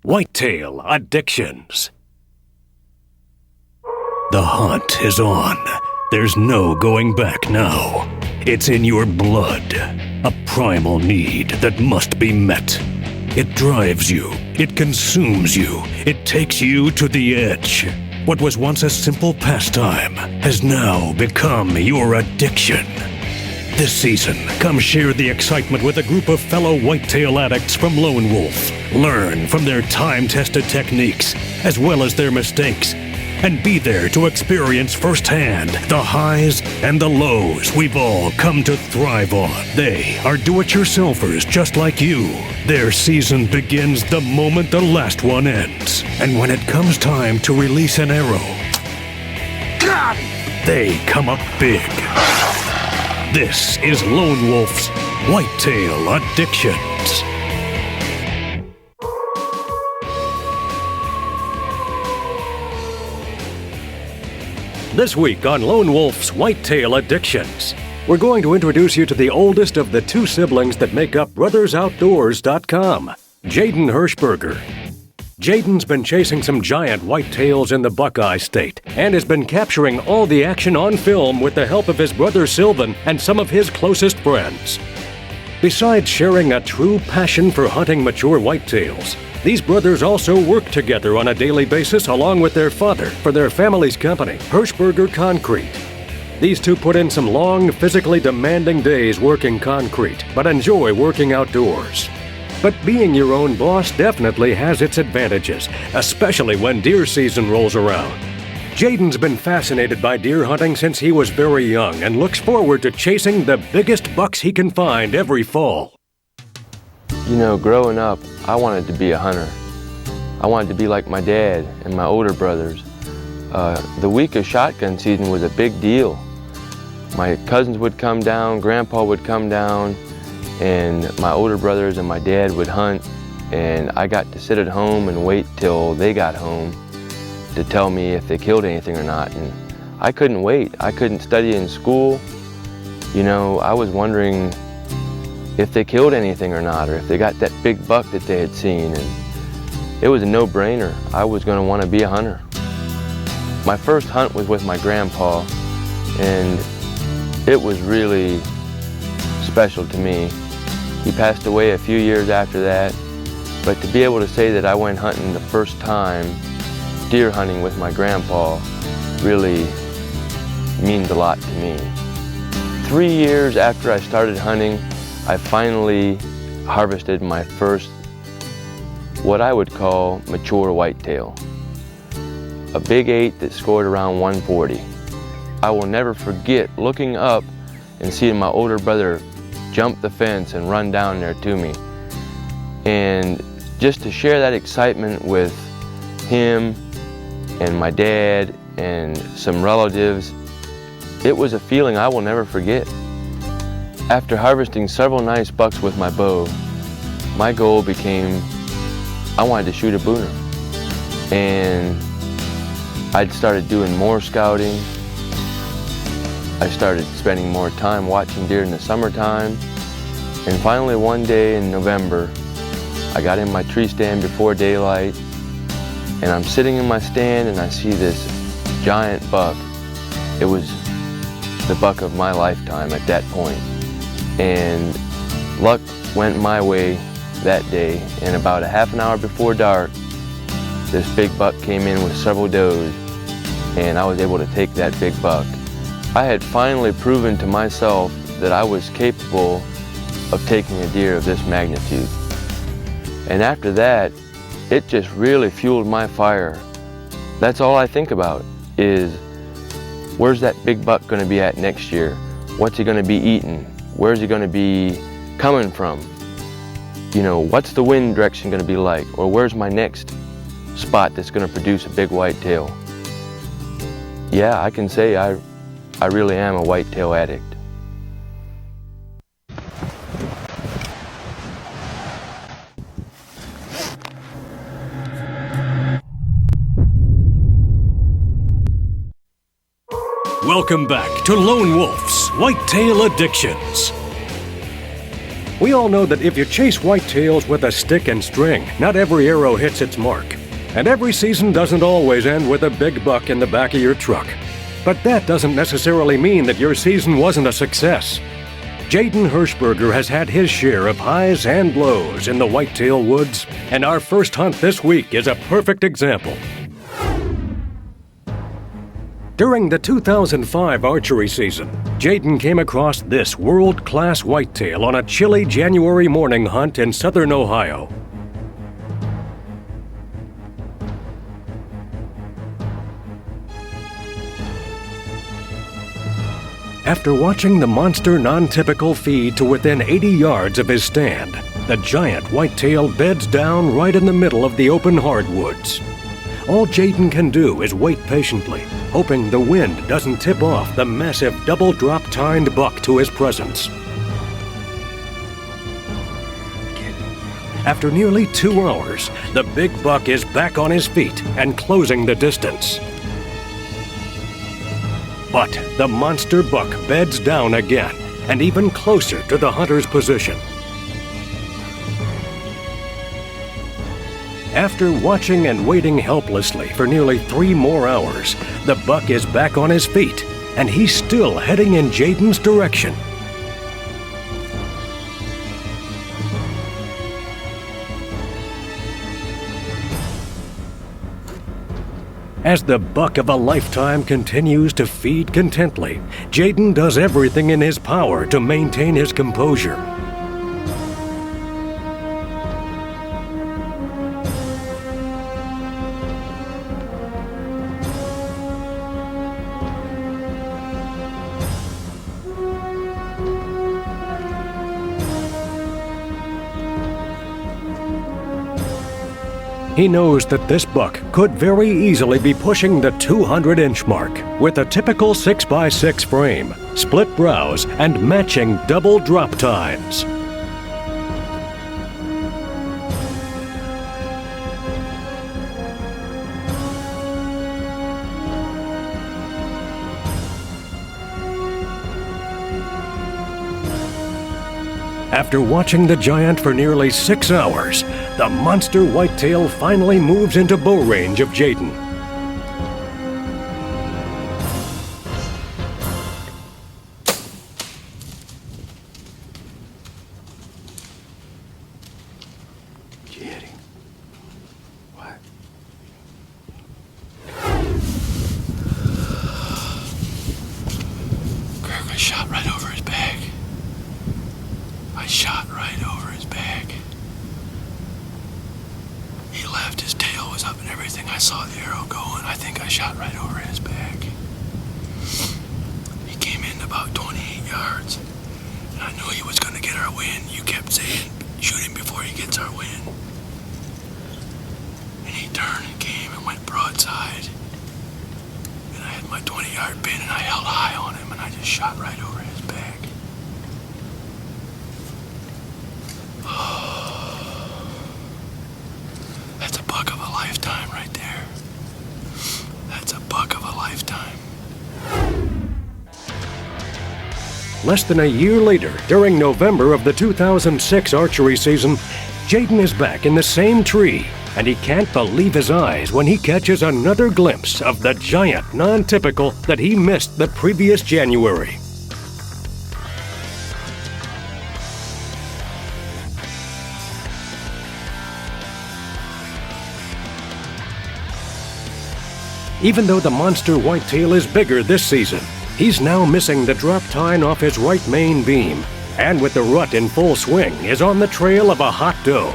Whitetail Addictions. The hunt is on. There's no going back now. It's in your blood. A primal need that must be met. It drives you. It consumes you. It takes you to the edge. What was once a simple pastime has now become your addiction. This season, come share the excitement with a group of fellow whitetail addicts from Lone Wolf. Learn from their time-tested techniques, as well as their mistakes, and be there to experience firsthand the highs and the lows we've all come to thrive on. They are do-it-yourselfers just like you. Their season begins the moment the last one ends. And when it comes time to release an arrow, they come up big. This is Lone Wolf's Whitetail Addictions. This week on Lone Wolf's Whitetail Addictions, we're going to introduce you to the oldest of the two siblings that make up BrothersOutdoors.com, Jaden Hershberger. Jaden's been chasing some giant whitetails in the Buckeye State and has been capturing all the action on film with the help of his brother Sylvan and some of his closest friends. Besides sharing a true passion for hunting mature whitetails, these brothers also work together on a daily basis along with their father for their family's company, Hershberger Concrete. These two put in some long, physically demanding days working concrete, but enjoy working outdoors. But being your own boss definitely has its advantages, especially when deer season rolls around. Jaden's been fascinated by deer hunting since he was very young and looks forward to chasing the biggest bucks he can find every fall. You know, growing up, I wanted to be a hunter. I wanted to be like my dad and my older brothers. The week of shotgun season was a big deal. My cousins would come down, Grandpa would come down, and my older brothers and my dad would hunt, and I got to sit at home and wait till they got home to tell me if they killed anything or not. And I couldn't wait. I couldn't study in school. You know, I was wondering if they killed anything or not, or if they got that big buck that they had seen. And it was a no-brainer. I was going to want to be a hunter. My first hunt was with my grandpa, and it was really special to me. He passed away a few years after that, but to be able to say that I went hunting the first time, deer hunting with my grandpa, really means a lot to me. 3 years after I started hunting, I finally harvested my first, what I would call, mature whitetail. A big 8 that scored around 140. I will never forget looking up and seeing my older brother jump the fence and run down there to me. And just to share that excitement with him and my dad and some relatives, it was a feeling I will never forget. After harvesting several nice bucks with my bow, my goal became I wanted to shoot a booner. And I'd started doing more scouting. I started spending more time watching deer in the summertime. And finally one day in November, I got in my tree stand before daylight, and I'm sitting in my stand and I see this giant buck. It was the buck of my lifetime at that point. And luck went my way that day, and about a half an hour before dark, this big buck came in with several does, and I was able to take that big buck. I had finally proven to myself that I was capable of taking a deer of this magnitude. And after that, it just really fueled my fire. That's all I think about is, where's that big buck going to be at next year? What's he going to be eating? Where's he going to be coming from? You know, what's the wind direction going to be like? Or where's my next spot that's going to produce a big whitetail? Yeah, I can say I really am a whitetail addict. Welcome back to Lone Wolf's Whitetail Addictions. We all know that if you chase whitetails with a stick and string, not every arrow hits its mark. And every season doesn't always end with a big buck in the back of your truck. But that doesn't necessarily mean that your season wasn't a success. Jaden Hershberger has had his share of highs and lows in the whitetail woods, and our first hunt this week is a perfect example. During the 2005 archery season, Jaden came across this world-class whitetail on a chilly January morning hunt in southern Ohio. After watching the monster non-typical feed to within 80 yards of his stand, the giant whitetail beds down right in the middle of the open hardwoods. All Jaden can do is wait patiently, hoping the wind doesn't tip off the massive double-drop-tined buck to his presence. After nearly 2 hours, the big buck is back on his feet and closing the distance. But the monster buck beds down again, and even closer to the hunter's position. After watching and waiting helplessly for nearly 3 more hours, the buck is back on his feet, and he's still heading in Jaden's direction. As the buck of a lifetime continues to feed contently, Jaden does everything in his power to maintain his composure. He knows that this buck could very easily be pushing the 200-inch mark with a typical 6x6 frame, split brows, and matching double drop tines. After watching the giant for nearly 6 hours, the monster whitetail finally moves into bow range of Jaden. Jaden. What? Kirk, I shot right over his back. I shot right over his back. He left, his tail was up and everything. I saw the arrow go, and I think I shot right over his back. He came in about 28 yards, and I knew he was going to get our wind. You kept saying, shoot him before he gets our wind. And he turned and came and went broadside. And I had my 20-yard pin, and I held high on him, and I just shot right over his back. That's a buck of a lifetime right there. That's a buck of a lifetime. Less than a year later, during November of the 2006 archery season, Jaden is back in the same tree, and he can't believe his eyes when he catches another glimpse of the giant non-typical that he missed the previous January. Even though the monster whitetail is bigger this season, he's now missing the drop tine off his right main beam, and with the rut in full swing, is on the trail of a hot doe.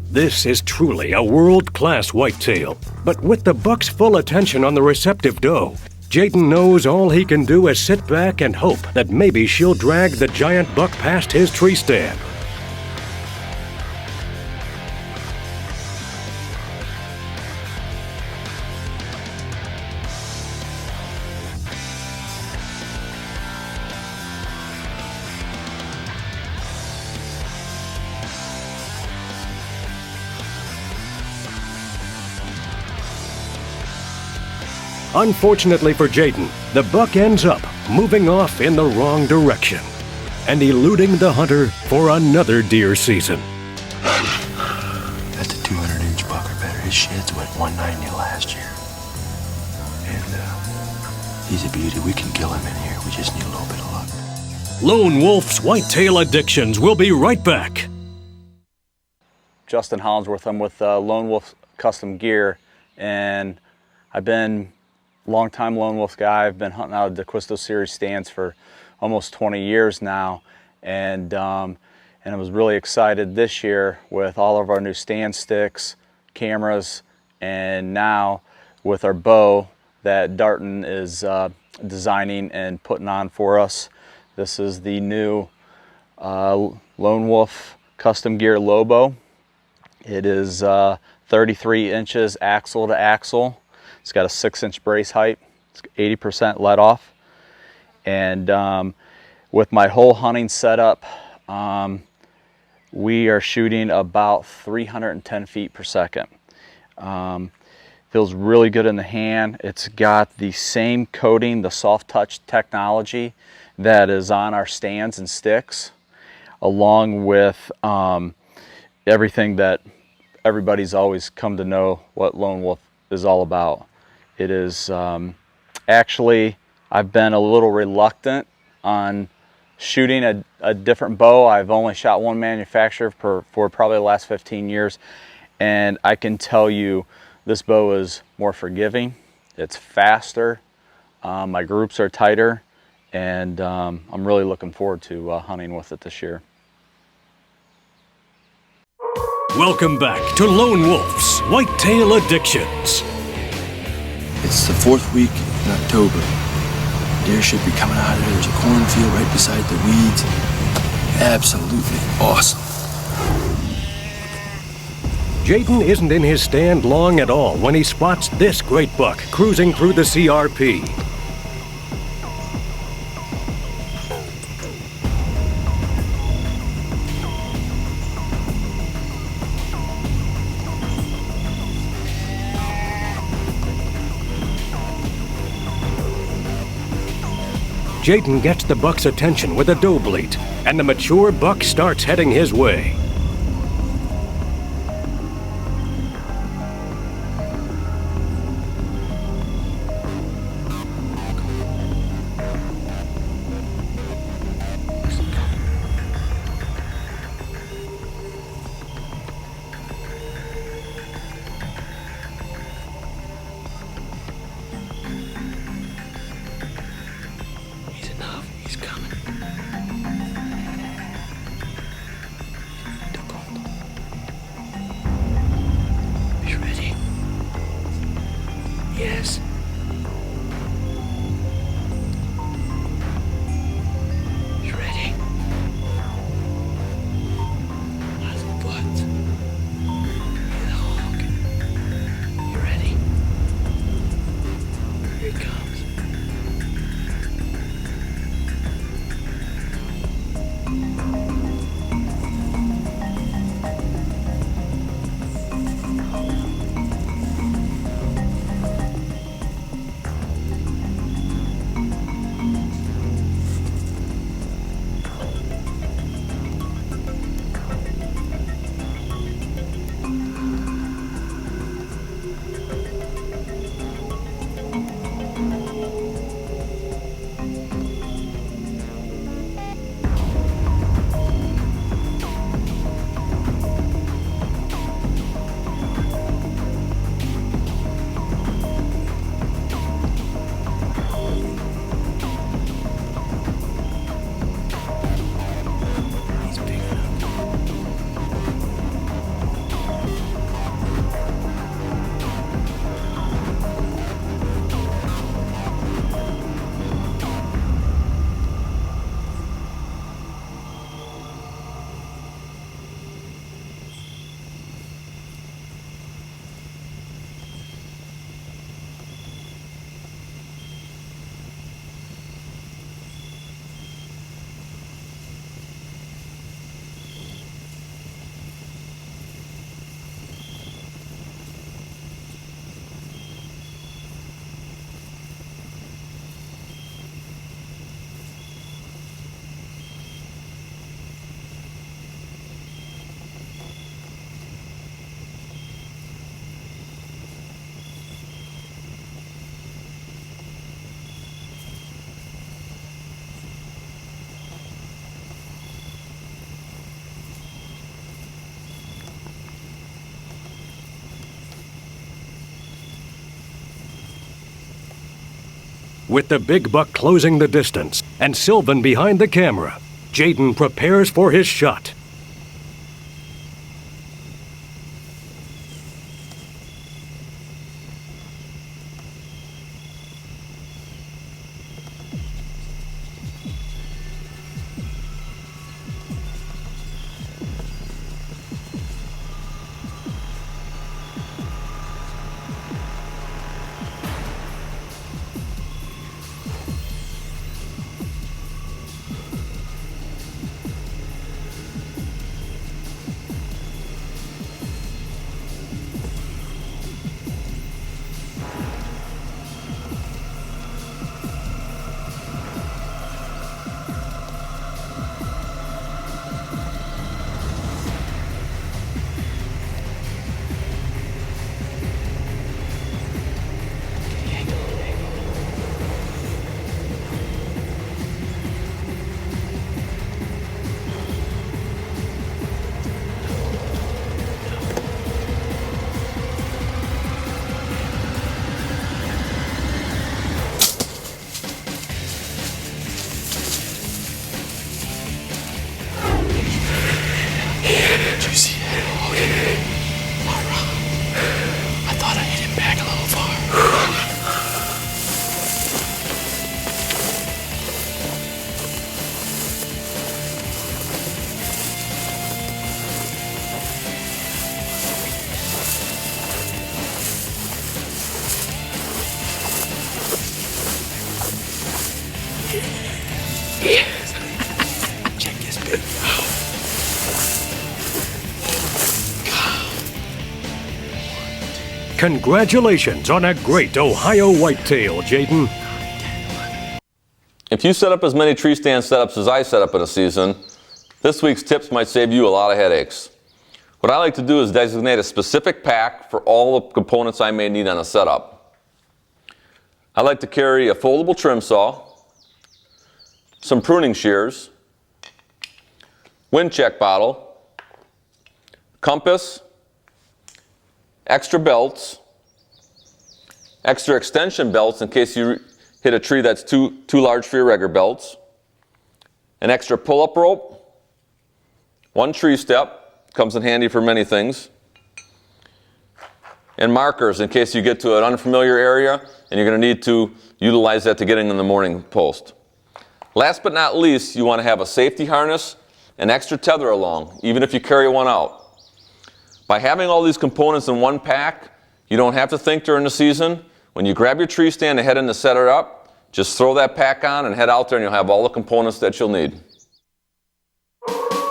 This is truly a world-class whitetail, but with the buck's full attention on the receptive doe, Jaden knows all he can do is sit back and hope that maybe she'll drag the giant buck past his tree stand. Unfortunately for Jaden, the buck ends up moving off in the wrong direction and eluding the hunter for another deer season. That's a 200-inch buck or better. His sheds went 190 last year. And he's a beauty. We can kill him in here. We just need a little bit of luck. Lone Wolf's Whitetail Addictions will be right back. Justin Hollinsworth. I'm with Lone Wolf Custom Gear, and I've been a long-time Lone Wolf guy. I've been hunting out of the Quistos Series stands for almost 20 years now, and I was really excited this year with all of our new stand sticks, cameras, and now with our bow that Darton is designing and putting on for us. This is the new Lone Wolf Custom Gear Lobo. It is 33 inches axle to axle. It's got a 6-inch brace height. It's 80% let off. And with my whole hunting setup, we are shooting about 310 feet per second. Feels really good in the hand. It's got the same coating, the soft touch technology that is on our stands and sticks, along with everything that everybody's always come to know what Lone Wolf is all about. It is actually, I've been a little reluctant on shooting a different bow. I've only shot one manufacturer for probably the last 15 years, and I can tell you this bow is more forgiving. It's faster. My groups are tighter, and I'm really looking forward to hunting with it this year. Welcome back to Lone Wolf's Whitetail Addictions. It's the 4th week in October. Deer should be coming out of there. There's a cornfield right beside the weeds. Absolutely awesome. Jaden isn't in his stand long at all when he spots this great buck cruising through the CRP. Jaden gets the buck's attention with a doe bleat, and the mature buck starts heading his way. With the big buck closing the distance and Sylvan behind the camera, Jaden prepares for his shot. Check this baby out. Congratulations on a great Ohio whitetail, Jaden. If you set up as many tree stand setups as I set up in a season, this week's tips might save you a lot of headaches. What I like to do is designate a specific pack for all the components I may need on a setup. I like to carry a foldable trim saw, some pruning shears, wind check bottle, compass, extra belts, extra extension belts in case you hit a tree that's too large for your regular belts, an extra pull-up rope, one tree step, comes in handy for many things, and markers in case you get to an unfamiliar area and you're going to need to utilize that to get in the morning post. Last but not least, you want to have a safety harness and extra tether along, even if you carry one out. By having all these components in one pack, you don't have to think during the season. When you grab your tree stand and head in to set it up, just throw that pack on and head out there and you'll have all the components that you'll need.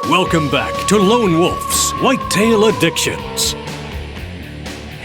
Welcome back to Lone Wolf's Whitetail Addictions.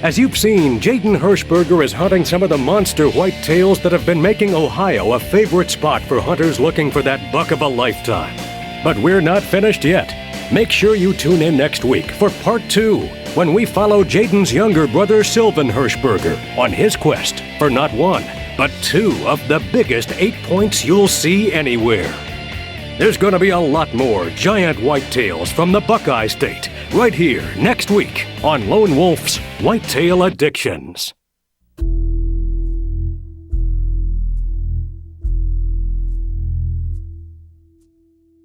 As you've seen, Jaden Hershberger is hunting some of the monster whitetails that have been making Ohio a favorite spot for hunters looking for that buck of a lifetime. But we're not finished yet. Make sure you tune in next week for part 2, when we follow Jaden's younger brother Sylvan Hershberger on his quest for not one, but 2 of the biggest 8 points you'll see anywhere. There's going to be a lot more giant whitetails from the Buckeye State right here next week on Lone Wolf's Whitetail Addictions.